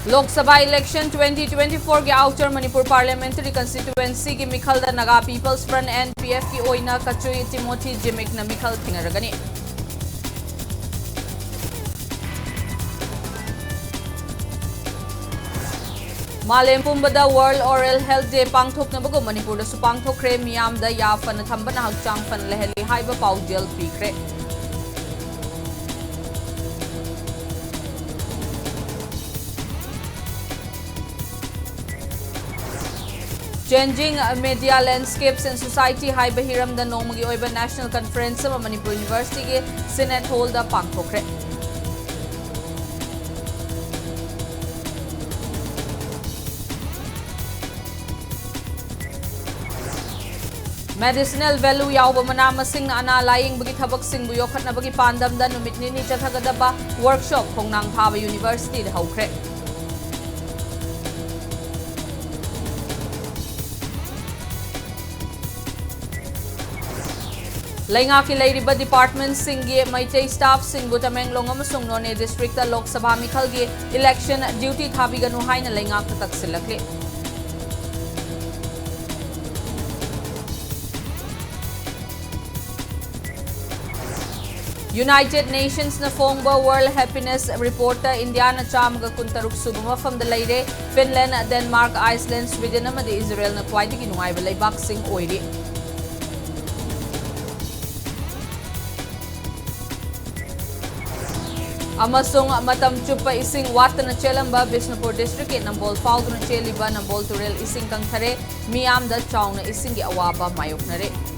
Lok Sabha election 2024 के outer Manipur parliamentary constituency की मिखल दा Naga People's Front NPF की ओइना कचुई Timothy Jimmick ना मिखल थिंगरगनी Malem Pumbada World Oral Health Day पांगथोकनबगो Manipur दा सुपांगथोखरे मियाम दा याफन थंबना हकचांग फन लहली हाइबा पाउजेल पीखरे Changing media landscapes and society high Bahiram the Nomagi Oiba National Conference of Manipur University ke Senate Hall the Pangthokre. Medicinal value yauba manama sing ana lying bagi thabak sing bu yokhatna bagi pandam da numit ni chathagadaba workshop Khongnang Phaba University the haukre. Lainga ki leiriba department singi Maitai staff singbu Tamenglong amasung None district ta Lok Sabha mikhalgi election duty thabiganu haina lainga ka taksilakli. United Nations na Fongba World Happiness Reporter India na chamga kuntaruk subama from the leire Finland, Denmark, Iceland, Sweden amadi Israel na kwaidigi nungaiba laibak sing oiri. Amasung matam chupa ising watana chelamba Bishnupur district in Nambol Falguna cheliba Nambol Turel ising kangthare miyam da chauna ising gi awaba mayoknare.